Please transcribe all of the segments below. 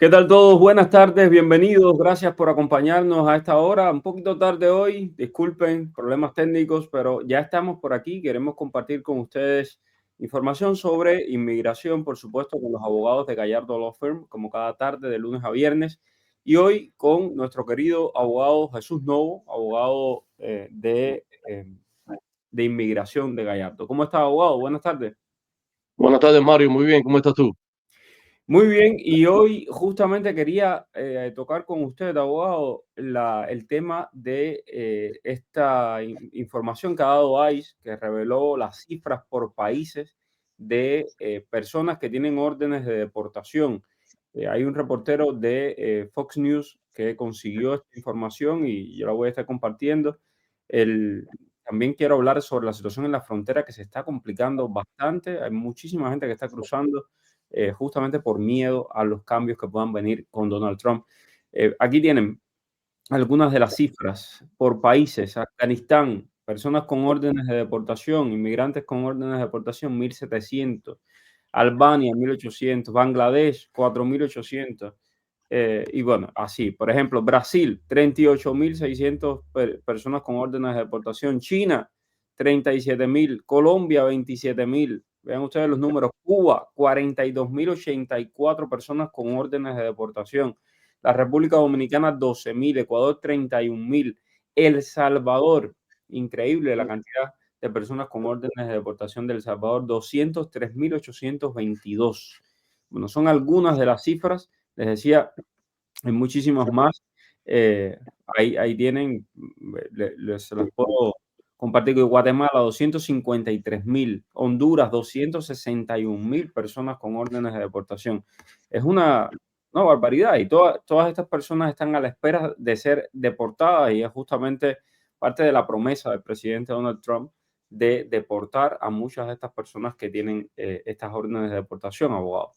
¿Qué tal todos? Buenas tardes, bienvenidos. Gracias por acompañarnos a esta hora. Un poquito tarde hoy, disculpen, problemas técnicos, pero ya estamos por aquí. Queremos compartir con ustedes información sobre inmigración, por supuesto, con los abogados de Gallardo Law Firm, como cada tarde de lunes a viernes. Y hoy con nuestro querido abogado Jesús Novo, abogado de inmigración de Gallardo. ¿Cómo está, abogado? Buenas tardes. Buenas tardes, Mario. Muy bien, ¿cómo estás tú? Muy bien, y hoy justamente quería tocar con usted, abogado, el tema de esta información que ha dado ICE, que reveló las cifras por países de personas que tienen órdenes de deportación. Hay un reportero de Fox News que consiguió esta información y yo la voy a estar compartiendo. El, También quiero hablar sobre la situación en la frontera que se está complicando bastante. Hay muchísima gente que está cruzando justamente por miedo a los cambios que puedan venir con Donald Trump. Aquí tienen algunas de las cifras por países. Afganistán, personas con órdenes de deportación, inmigrantes con órdenes de deportación, 1.700. Albania, 1.800. Bangladesh, 4.800. Y bueno, así, por ejemplo, Brasil, 38.600 personas con órdenes de deportación. China, 37.000. Colombia, 27.000. Vean ustedes los números. Cuba, 42.084 personas con órdenes de deportación. La República Dominicana, 12.000. Ecuador, 31.000. El Salvador, increíble la cantidad de personas con órdenes de deportación del Salvador, 203.822. Bueno, son algunas de las cifras. Les decía, hay muchísimas más. Eh, ahí tienen, se las puedo compartir con Guatemala, 253.000, Honduras, 261.000 personas con órdenes de deportación. Es una barbaridad y todas estas personas están a la espera de ser deportadas y es justamente parte de la promesa del presidente Donald Trump de deportar a muchas de estas personas que tienen estas órdenes de deportación, abogado.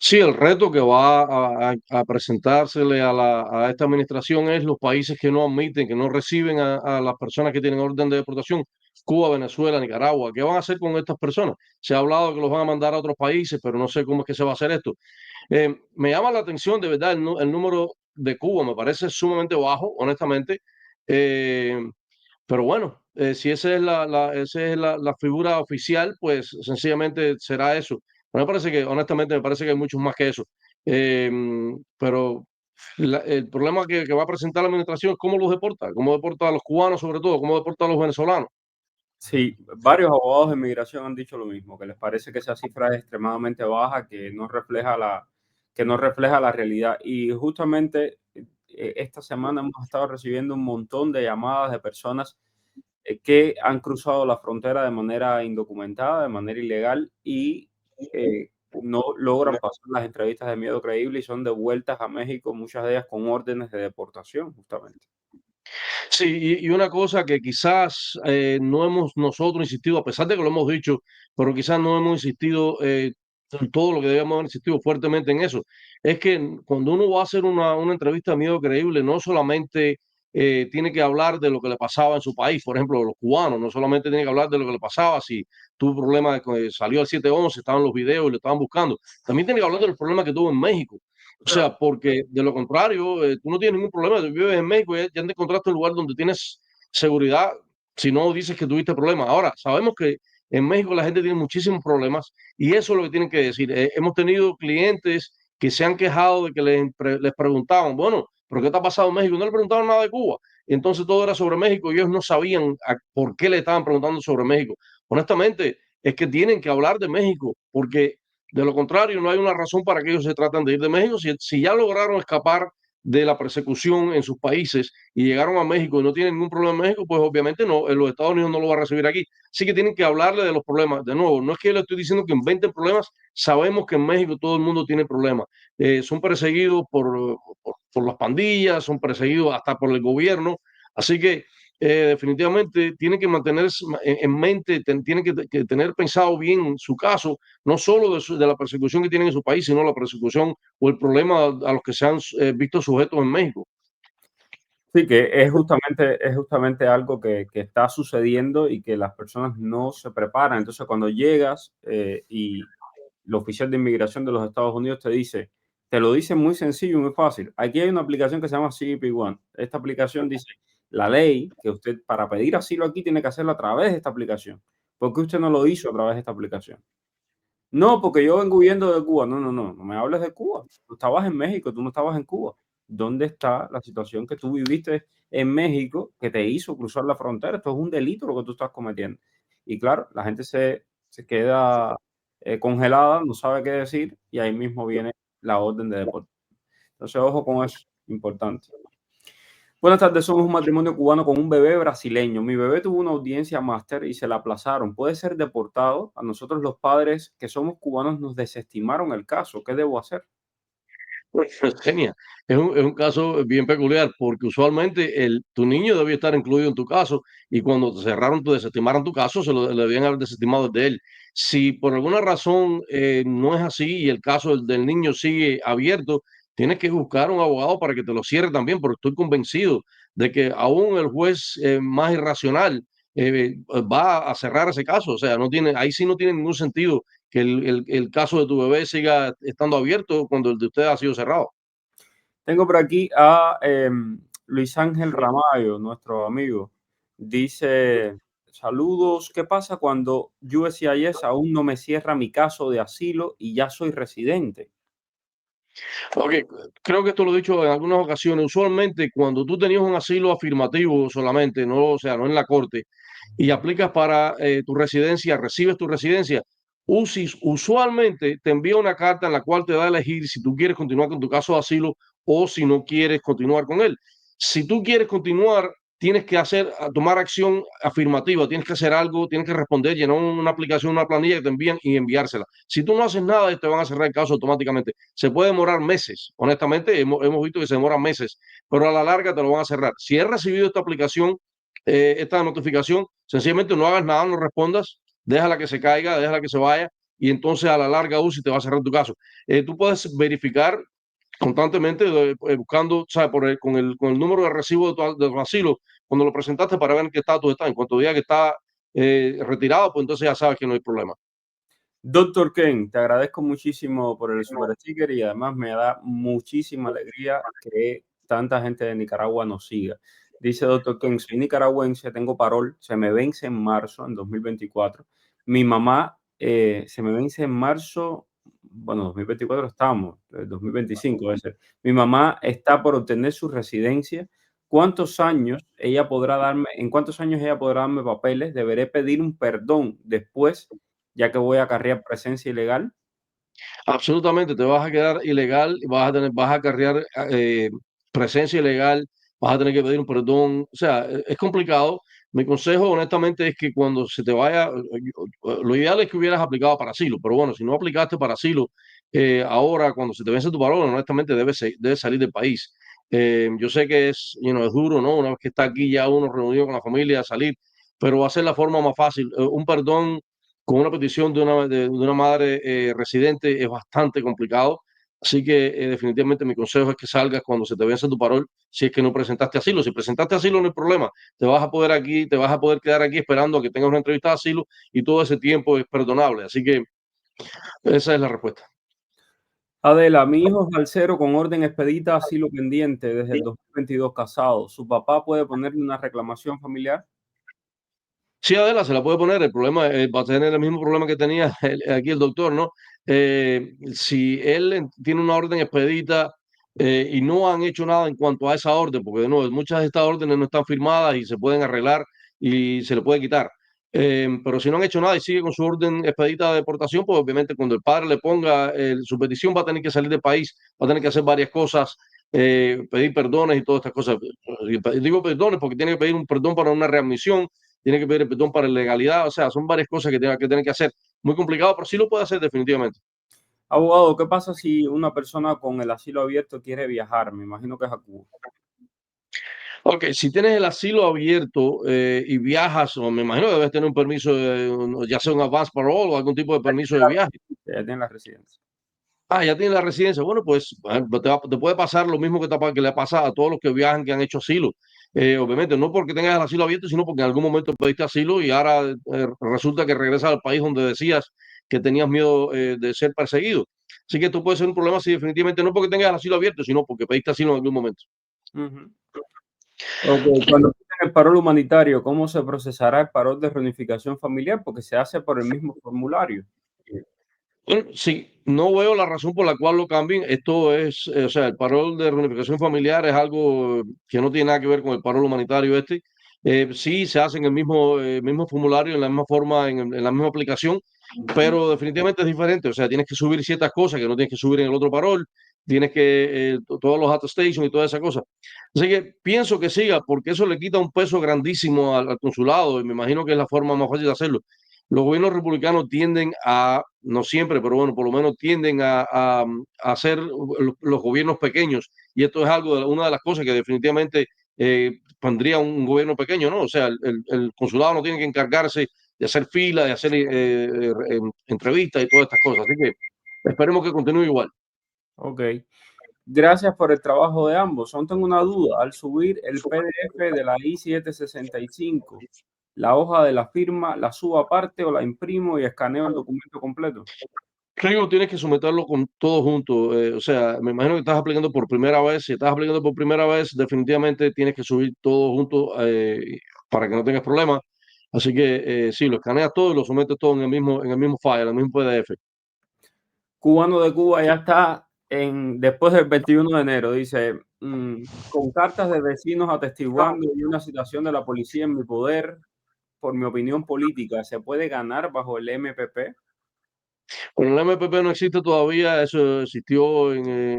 Sí, el reto que va a presentársele a esta administración es los países que no admiten, que no reciben a las personas que tienen orden de deportación, Cuba, Venezuela, Nicaragua. ¿Qué van a hacer con estas personas? Se ha hablado de que los van a mandar a otros países, pero no sé cómo es que se va a hacer esto. Me llama la atención de verdad el número de Cuba, me parece sumamente bajo, honestamente. Eh, pero bueno, si esa es la figura oficial, pues sencillamente será eso. Me parece que, honestamente, me parece que hay muchos más que eso. Eh, pero el problema que va a presentar la administración es cómo deporta a los cubanos sobre todo, cómo deporta a los venezolanos. Sí, varios abogados de migración han dicho lo mismo, que les parece que esa cifra es extremadamente baja, que no refleja la realidad. Y justamente esta semana hemos estado recibiendo un montón de llamadas de personas que han cruzado la frontera de manera indocumentada, de manera ilegal y no logran pasar las entrevistas de miedo creíble y son devueltas a México, muchas de ellas con órdenes de deportación, justamente. Sí, y una cosa que quizás no hemos nosotros insistido, a pesar de que lo hemos dicho, pero quizás no hemos insistido en todo lo que debemos haber insistido fuertemente en eso, es que cuando uno va a hacer una entrevista de miedo creíble, no solamente tiene que hablar de lo que le pasaba en su país, por ejemplo, los cubanos, no solamente tiene que hablar de lo que le pasaba si tuvo problemas, salió al 711, estaban los videos y lo estaban buscando, también tiene que hablar de los problemas que tuvo en México. O sea, porque de lo contrario, tú no tienes ningún problema, tú vives en México, ya te encontraste un lugar donde tienes seguridad, si no dices que tuviste problemas. Ahora, sabemos que en México la gente tiene muchísimos problemas y eso es lo que tienen que decir. Hemos tenido clientes que se han quejado de que les preguntaban, bueno, ¿pero qué te ha pasado en México? No le preguntaban nada de Cuba. Y entonces todo era sobre México y ellos no sabían por qué le estaban preguntando sobre México. Honestamente, es que tienen que hablar de México porque de lo contrario, no hay una razón para que ellos se traten de ir de México. Si ya lograron escapar de la persecución en sus países y llegaron a México y no tienen ningún problema en México, pues obviamente no, en los Estados Unidos no lo va a recibir aquí. Así que tienen que hablarle de los problemas. De nuevo, no es que yo le estoy diciendo que inventen problemas, sabemos que en México todo el mundo tiene problemas. Son perseguidos por las pandillas, son perseguidos hasta por el gobierno. Así que definitivamente tienen que mantener en mente, tienen que tener pensado bien su caso, no solo de la persecución que tienen en su país, sino la persecución o el problema a los que se han visto sujetos en México. Sí, que es justamente algo que está sucediendo y que las personas no se preparan. Entonces, cuando llegas y el oficial de inmigración de los Estados Unidos te dice, Te lo dice muy sencillo y muy fácil. Aquí hay una aplicación que se llama CBP One. Esta aplicación dice la ley que usted para pedir asilo aquí tiene que hacerlo a través de esta aplicación. ¿Por qué usted no lo hizo a través de esta aplicación? No, porque yo vengo huyendo de Cuba. No, no, no, no me hables de Cuba. Tú estabas en México, tú no estabas en Cuba. ¿Dónde está la situación que tú viviste en México que te hizo cruzar la frontera? Esto es un delito lo que tú estás cometiendo. Y claro, la gente se queda congelada, no sabe qué decir y ahí mismo viene la orden de deportación. Entonces, ojo con eso, importante. Buenas tardes, somos un matrimonio cubano con un bebé brasileño. Mi bebé tuvo una audiencia máster y se la aplazaron. ¿Puede ser deportado? A nosotros los padres que somos cubanos nos desestimaron el caso. ¿Qué debo hacer? Pues, genial. Es un caso bien peculiar porque usualmente tu niño debía estar incluido en tu caso y cuando te cerraron, te desestimaron tu caso, le debían haber desestimado de él. Si por alguna razón no es así y el caso del niño sigue abierto, tienes que buscar un abogado para que te lo cierre también, porque estoy convencido de que aún el juez más irracional va a cerrar ese caso. O sea, no tiene, ahí sí no tiene ningún sentido que el caso de tu bebé siga estando abierto cuando el de usted ha sido cerrado. Tengo por aquí a Luis Ángel Ramayo, nuestro amigo. Dice, saludos, ¿qué pasa cuando USCIS aún no me cierra mi caso de asilo y ya soy residente? Ok, creo que esto lo he dicho en algunas ocasiones. Usualmente, cuando tú tenías un asilo afirmativo solamente, no, o sea, no en la corte, y aplicas para tu residencia, recibes tu residencia, usualmente te envía una carta en la cual te da a elegir si tú quieres continuar con tu caso de asilo o si no quieres continuar con él. Si tú quieres continuar, tienes que tomar acción afirmativa, tienes que hacer algo, tienes que responder, llenar una aplicación, una planilla que te envían y enviársela. Si tú no haces nada, te van a cerrar el caso automáticamente. Se puede demorar meses, honestamente, hemos visto que se demoran meses, pero a la larga te lo van a cerrar. Si has recibido esta aplicación, esta notificación, sencillamente no hagas nada, no respondas, déjala que se caiga, déjala que se vaya y entonces a la larga UCI te va a cerrar tu caso. Tú puedes verificar constantemente buscando, ¿sabes? Con el número de recibo de tu asilo, cuando lo presentaste para ver en qué estatus está. En cuanto diga que está retirado, pues entonces ya sabes que no hay problema. Doctor Ken, te agradezco muchísimo por el super sticker y además me da muchísima alegría que tanta gente de Nicaragua nos siga. Dice Doctor Ken, soy nicaragüense, tengo parol, se me vence en marzo, en 2024. Mi mamá se me vence en marzo, bueno, 2024 estamos, 2025 debe ser. Mi mamá está por obtener su residencia. ¿Cuántos años ella podrá darme, en cuántos años ella podrá darme papeles? Deberé pedir un perdón después ya que voy a acarrear presencia ilegal. Absolutamente, te vas a quedar ilegal, vas a acarrear presencia ilegal, vas a tener que pedir un perdón. O sea, es complicado. Mi consejo, honestamente, es que cuando se te vaya, lo ideal es que hubieras aplicado para asilo, pero bueno, si no aplicaste para asilo, ahora cuando se te vence tu parol, honestamente debes salir del país. Yo sé que es duro, ¿no? Una vez que está aquí ya uno reunido con la familia, salir, pero va a ser la forma más fácil. Un perdón con una petición de una madre residente es bastante complicado. Así que definitivamente mi consejo es que salgas cuando se te vence tu parol, si es que no presentaste asilo. Si presentaste asilo no hay problema, te vas a poder quedar aquí esperando a que tengas una entrevista de asilo y todo ese tiempo es perdonable. Así que esa es la respuesta. Adela, mi hijo es balsero con orden expedita, asilo pendiente desde el 2022 casado. ¿Su papá puede ponerle una reclamación familiar? Sí, Adela, se la puede poner. El problema va a tener el mismo problema que tenía aquí el doctor, ¿no? Si él tiene una orden expedita y no han hecho nada en cuanto a esa orden, porque de nuevo, muchas de estas órdenes no están firmadas y se pueden arreglar y se le puede quitar. Pero si no han hecho nada y sigue con su orden expedita de deportación, pues obviamente cuando el padre le ponga su petición va a tener que salir del país, va a tener que hacer varias cosas, pedir perdones y todas estas cosas. Digo perdones porque tiene que pedir un perdón para una readmisión, tiene que pedir perdón para ilegalidad, o sea, son varias cosas que tiene que hacer. Muy complicado, pero sí lo puede hacer definitivamente. Abogado, ¿qué pasa si una persona con el asilo abierto quiere viajar? Me imagino que es a Cuba. Ok, si tienes el asilo abierto y viajas, o me imagino que debes tener un permiso, ya sea un advance parole o algún tipo de permiso de viaje. Ya tiene la residencia. Ah, ya tienes la residencia. Bueno, pues te puede pasar lo mismo que le pasa a todos los que viajan que han hecho asilo. Obviamente, no porque tengas el asilo abierto, sino porque en algún momento pediste asilo y ahora resulta que regresas al país donde decías que tenías miedo de ser perseguido. Así que esto puede ser un problema si definitivamente no porque tengas el asilo abierto, sino porque pediste asilo en algún momento. Ujú. Ok, cuando piden el parol humanitario, ¿cómo se procesará el parol de reunificación familiar? Porque se hace por el mismo formulario. Bueno, sí, no veo la razón por la cual lo cambien. Esto es, o sea, el parol de reunificación familiar es algo que no tiene nada que ver con el parol humanitario este. Sí, se hace en el mismo formulario, en la misma forma, en la misma aplicación, Ujú. pero definitivamente es diferente. O sea, tienes que subir ciertas cosas que no tienes que subir en el otro parol, tienes que, todos los attestations y toda esa cosa. Así que pienso que siga, porque eso le quita un peso grandísimo al consulado y me imagino que es la forma más fácil de hacerlo. Los gobiernos republicanos tienden a, no siempre, pero bueno, por lo menos tienden a hacer los gobiernos pequeños. Y esto es algo, una de las cosas que definitivamente pondría un gobierno pequeño, ¿no? O sea, el consulado no tiene que encargarse de hacer fila, de hacer entrevistas y todas estas cosas. Así que esperemos que continúe igual. Ok. Gracias por el trabajo de ambos. Aún tengo una duda. Al subir el PDF de la I-765, la hoja de la firma, ¿la subo aparte o la imprimo y escaneo el documento completo? Creo que tienes que someterlo con todo junto. O sea, me imagino que estás aplicando por primera vez. Si estás aplicando por primera vez, definitivamente tienes que subir todo junto para que no tengas problemas. Así que sí, lo escaneas todo y lo sometes todo en el mismo file, en el mismo PDF. Cubano de Cuba ya está después del 21 de enero. Dice, con cartas de vecinos atestiguando y una citación de la policía en mi poder por mi opinión política, ¿se puede ganar bajo el MPP? Bueno, el MPP no existe todavía, eso existió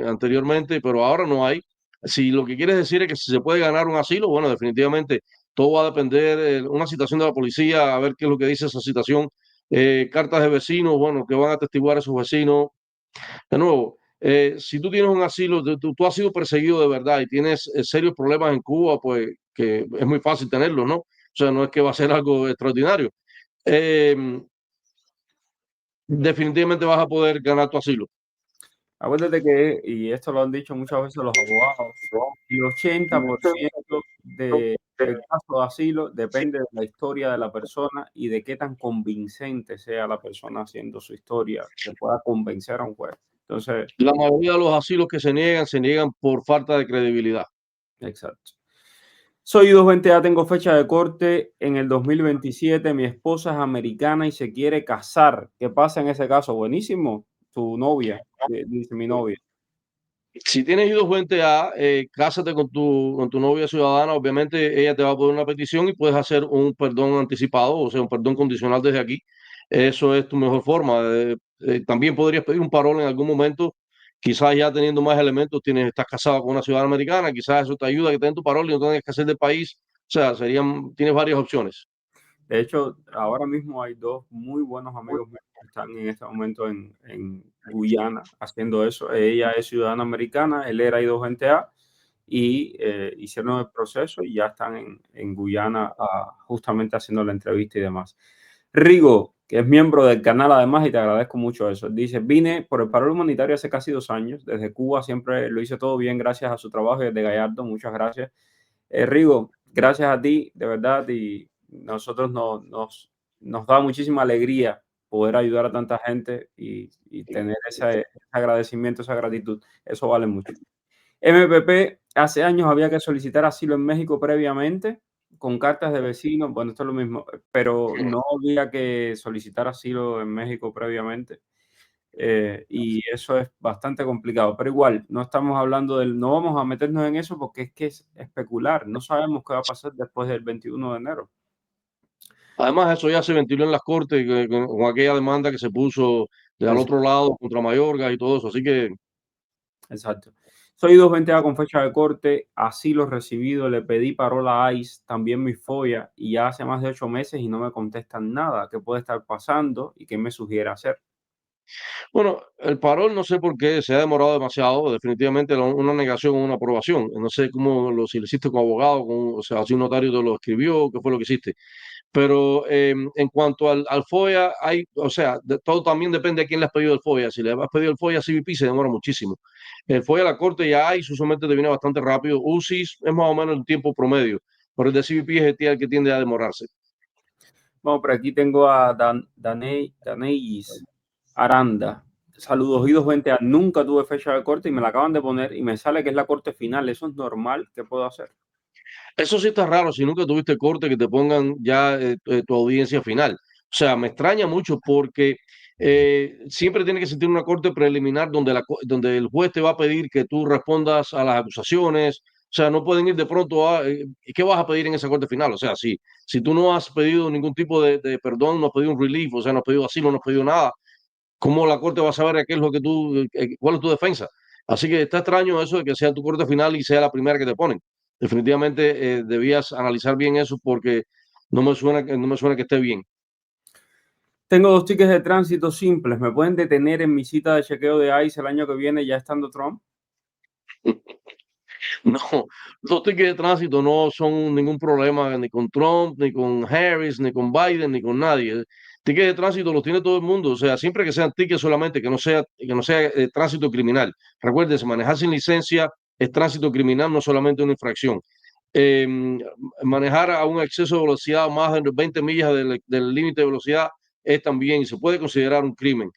anteriormente, pero ahora no hay. Si lo que quieres decir es que si se puede ganar un asilo, bueno, definitivamente todo va a depender de una citación de la policía, a ver qué es lo que dice esa citación. Cartas de vecinos, bueno, que van a atestiguar a esos vecinos. De nuevo, si tú tienes un asilo, tú has sido perseguido de verdad y tienes serios problemas en Cuba, pues que es muy fácil tenerlos, ¿no? O sea, no es que va a ser algo extraordinario. Eh, definitivamente vas a poder ganar tu asilo. Acuérdate que, y esto lo han dicho muchas veces los abogados, el 80% del caso de asilo depende de la historia de la persona y de qué tan convincente sea la persona haciendo su historia, que pueda convencer a un juez. Entonces, La mayoría de los asilos que se niegan por falta de credibilidad. exacto. Soy 220A, tengo fecha de corte en el 2027. Mi esposa es americana y se quiere casar. ¿Qué pasa en ese caso? Buenísimo. Tu novia, dice mi novia. Si tienes I-220A, cásate con tu novia ciudadana. Obviamente, ella te va a poner una petición y puedes hacer un perdón anticipado, o sea, un perdón condicional desde aquí. Eso es tu mejor forma. También podrías pedir un parol en algún momento, quizás ya teniendo más elementos, estás casado con una ciudadana americana, quizás eso te ayuda a que te den tu parol y no tengas que hacer del país. O sea, tienes varias opciones. De hecho, ahora mismo hay dos muy buenos amigos míos que están en este momento en Guyana haciendo eso. Ella es ciudadana americana, él era I-220A y hicieron el proceso y ya están en Guyana justamente haciendo la entrevista y demás. Rigo, que es miembro del canal además, y te agradezco mucho eso. Dice, vine por el paro humanitario hace casi 2 años. Desde Cuba siempre lo hice todo bien gracias a su trabajo y desde Gallardo. Muchas gracias. Rigo, gracias a ti, de verdad, y nosotros nos da muchísima alegría poder ayudar a tanta gente y tener ese agradecimiento, esa gratitud. Eso vale mucho. MPP, hace años había que solicitar asilo en México previamente con cartas de vecinos. Bueno, esto es lo mismo, pero no había que solicitar asilo en México previamente. Y eso es bastante complicado, pero igual, no estamos hablando no vamos a meternos en eso porque es que es especular, no sabemos qué va a pasar después del 21 de enero. Además, eso ya se ventiló en las cortes con aquella demanda que se puso de al Es- otro lado contra Mayorga y todo eso. Así que Exacto. Soy 220A con fecha de corte, asilo recibido, le pedí parola a ICE, también mi FOIA, y ya hace más de 8 meses y no me contestan nada. ¿Qué puede estar pasando y qué me sugiere hacer? bueno, el parol no sé por qué se ha demorado demasiado, definitivamente una negación o una aprobación. No sé cómo si lo hiciste con abogado, o sea, si un notario te lo escribió, qué fue lo que hiciste. Pero en cuanto al FOIA, o sea, todo también depende de quién le has pedido el FOIA. Si le has pedido el FOIA a CBP se demora muchísimo. El FOIA a la corte ya hay, usualmente te viene bastante rápido. UCIS es más o menos el tiempo promedio, pero el de CBP es el que tiende a demorarse. Bueno, por aquí tengo a Daneis Aranda. Saludos, I220A. Nunca tuve fecha de corte y me la acaban de poner y me sale que es la corte final. ¿Eso es normal? ¿Qué puedo hacer? Eso sí está raro, si nunca tuviste corte, que te pongan ya tu audiencia final. O sea, me extraña mucho porque siempre tiene que existir una corte preliminar donde, donde el juez te va a pedir que tú respondas a las acusaciones. O sea, no pueden ir de pronto a... ¿qué vas a pedir en esa corte final? O sea, si tú no has pedido ningún tipo de perdón, no has pedido un relief, o sea, no has pedido asilo, no has pedido nada, ¿cómo la corte va a saber qué es lo que tú, cuál es tu defensa? Así que está extraño eso de que sea tu corte final y sea la primera que te ponen. Definitivamente debías analizar bien eso porque no me suena que esté bien. Tengo 2 tickets de tránsito simples. ¿Me pueden detener en mi cita de chequeo de ICE el año que viene ya estando Trump? No, los tickets de tránsito no son ningún problema ni con Trump, ni con Harris, ni con Biden, ni con nadie. Tickets de tránsito los tiene todo el mundo, o sea, siempre que sean tickets solamente, que no sea tránsito criminal. Recuérdense, manejar sin licencia es tránsito criminal, no solamente una infracción. Eh, Manejar a un exceso de velocidad más de 20 millas del límite de velocidad es también, se puede considerar un crimen.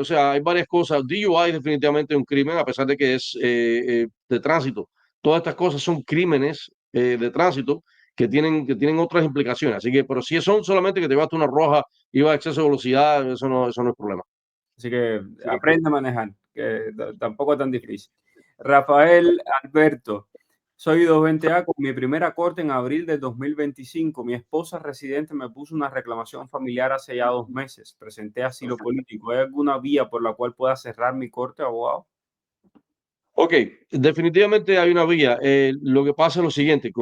O sea, hay varias cosas. DUI es definitivamente un crimen, a pesar de que es de tránsito. Todas estas cosas son crímenes de tránsito que tienen otras implicaciones. Así que, pero si son solamente que te vas a una roja y vas a exceso de velocidad, eso no es problema. Así que aprende a manejar, que tampoco es tan difícil. Rafael Alberto, soy 220A con mi primera corte en abril de 2025. Mi esposa residente me puso una reclamación familiar hace ya 2 meses. Presenté asilo político. ¿Hay alguna vía por la cual pueda cerrar mi corte, abogado? Ok, definitivamente hay una vía. Lo que pasa es lo siguiente,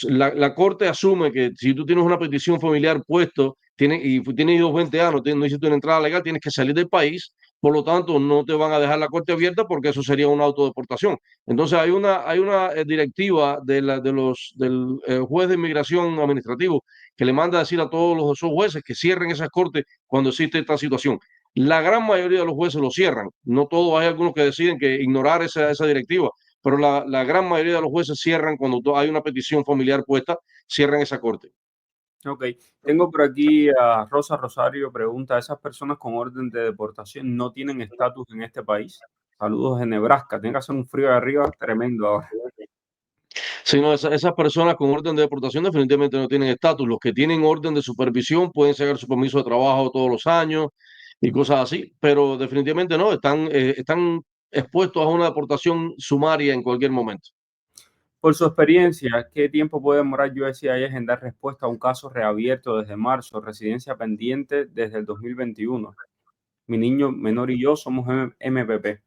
la Corte asume que si tú tienes una petición familiar puesto y tienes ido 20 años, no hiciste una entrada legal, tienes que salir del país, por lo tanto no te van a dejar la Corte abierta porque eso sería una autodeportación. Entonces hay una directiva del juez de inmigración administrativo que le manda a decir a todos esos jueces que cierren esas cortes cuando existe esta situación. La gran mayoría de los jueces lo cierran, no todos, hay algunos que deciden que ignorar esa directiva, pero la gran mayoría de los jueces cierran cuando hay una petición familiar puesta, cierran esa corte. Ok, tengo por aquí a Rosa Rosario, pregunta, ¿esas personas con orden de deportación no tienen estatus en este país? Saludos de Nebraska, tiene que hacer un frío de arriba tremendo ahora. Si no, esas personas con orden de deportación definitivamente no tienen estatus. Los que tienen orden de supervisión pueden sacar su permiso de trabajo todos los años y cosas así, pero definitivamente no, están expuestos a una deportación sumaria en cualquier momento. Por su experiencia, ¿qué tiempo puede demorar USCIS en dar respuesta a un caso reabierto desde marzo, residencia pendiente desde el 2021? Mi niño menor y yo somos MPP.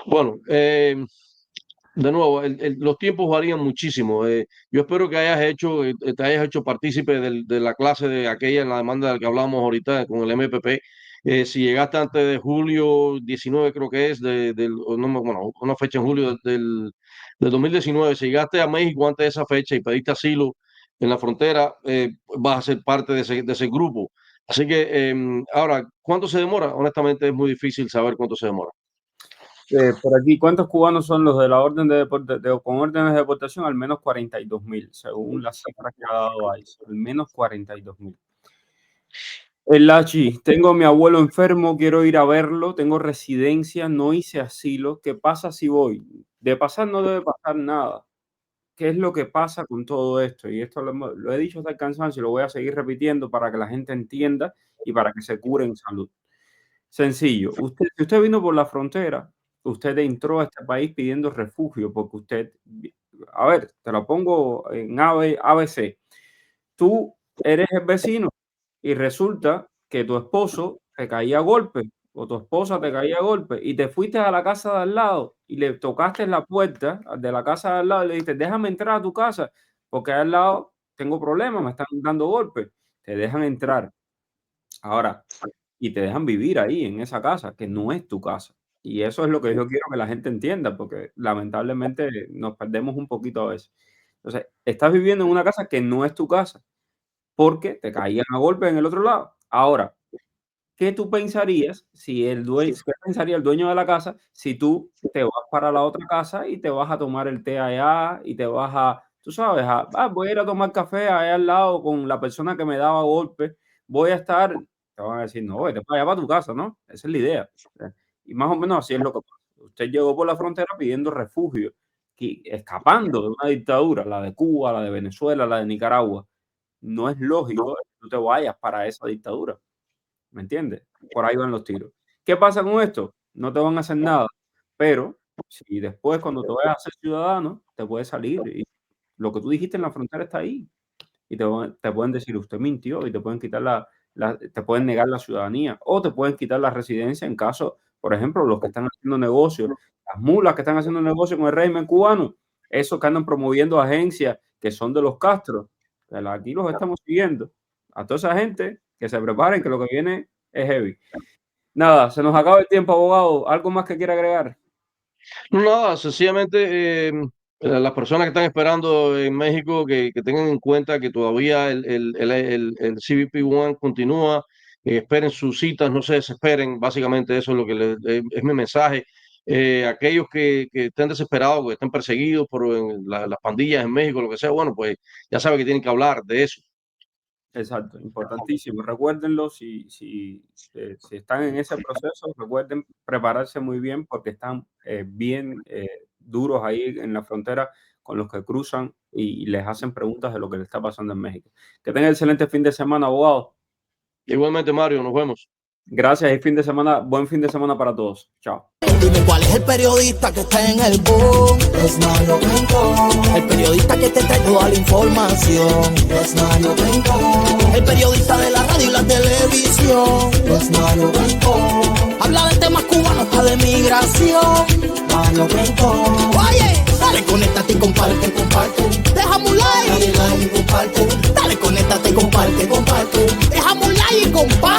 Bueno, de nuevo, los tiempos varían muchísimo. Yo espero que te hayas hecho partícipe de la clase de aquella en la demanda de la que hablamos ahorita con el MPP. Si llegaste antes de julio 19, creo que es, o no, bueno, una fecha en julio del 2019, si llegaste a México antes de esa fecha y pediste asilo en la frontera, vas a ser parte de ese grupo. Así que ahora, ¿cuánto se demora? Honestamente es muy difícil saber cuánto se demora. Por aquí, ¿cuántos cubanos son los de la orden con órdenes de deportación? Al menos 42.000, según las cifras que ha dado ICE. Al menos 42.000. El Lachi, tengo a mi abuelo enfermo, quiero ir a verlo, tengo residencia, no hice asilo. ¿Qué pasa si voy? De pasar no debe pasar nada. ¿Qué es lo que pasa con todo esto? Y esto lo he dicho hasta el cansancio y lo voy a seguir repitiendo para que la gente entienda y para que se cure en salud. Sencillo, si usted vino por la frontera, usted entró a este país pidiendo refugio porque a ver, te lo pongo en ABC. Tú eres el vecino y resulta que tu esposo te caía a golpe o tu esposa te caía a golpe y te fuiste a la casa de al lado y le tocaste la puerta de la casa de al lado y le dijiste, déjame entrar a tu casa porque al lado tengo problemas, me están dando golpes. Te dejan entrar. Ahora, y te dejan vivir ahí en esa casa, que no es tu casa. Y eso es lo que yo quiero que la gente entienda, porque lamentablemente nos perdemos un poquito a veces. Entonces, estás viviendo en una casa que no es tu casa, porque te caían a golpe en el otro lado. Ahora, ¿qué tú pensarías si qué pensaría el dueño de la casa si tú te vas para la otra casa y te vas a tomar el té allá y te vas tú sabes, voy a ir a tomar café allá al lado con la persona que me daba golpe, voy a estar, te van a decir, no, vete para allá, para tu casa, ¿no? Esa es la idea. Y más o menos así es lo que pasa. Usted llegó por la frontera pidiendo refugio, escapando de una dictadura, la de Cuba, la de Venezuela, la de Nicaragua. No es lógico que tú te vayas para esa dictadura. ¿Me entiendes? Por ahí van los tiros. ¿Qué pasa con esto? No te van a hacer nada, pero si después cuando te vayas a ser ciudadano, te puedes salir y lo que tú dijiste en la frontera está ahí. Y te pueden decir, usted mintió y te pueden quitar te pueden negar la ciudadanía o te pueden quitar la residencia en caso, por ejemplo, los que están haciendo negocios, las mulas que están haciendo negocio con el régimen cubano, esos que andan promoviendo agencias que son de los Castro, que aquí los estamos siguiendo. A toda esa gente que se preparen que lo que viene es heavy. Nada, se nos acaba el tiempo, abogado. ¿Algo más que quiera agregar? No, nada, sencillamente las personas que están esperando en México que tengan en cuenta que todavía el CBP-1 continúa, esperen sus citas, no se desesperen, básicamente eso es lo que es mi mensaje. Aquellos que estén desesperados, que estén perseguidos por las pandillas en México, lo que sea, bueno, pues ya saben que tienen que hablar de eso. Exacto, importantísimo. Recuérdenlo, si están en ese proceso, recuerden prepararse muy bien porque están bien duros ahí en la frontera con los que cruzan y les hacen preguntas de lo que le está pasando en México. Que tengan excelente fin de semana, abogado. Igualmente, Mario, nos vemos. Gracias y buen fin de semana para todos. Chao. Dime cuál es el periodista que está en el boom. Es Mario Blanco. El periodista que te trae toda la información. Es Mario Blanco. El periodista de la radio y la televisión. Es Mario Blanco. Habla de temas cubanos, hasta de migración. Mario Blanco. Oye, dale, conéctate y comparte. Déjame un like. Dale like y comparte. Dale, conéctate y comparte. Déjame un like y comparte.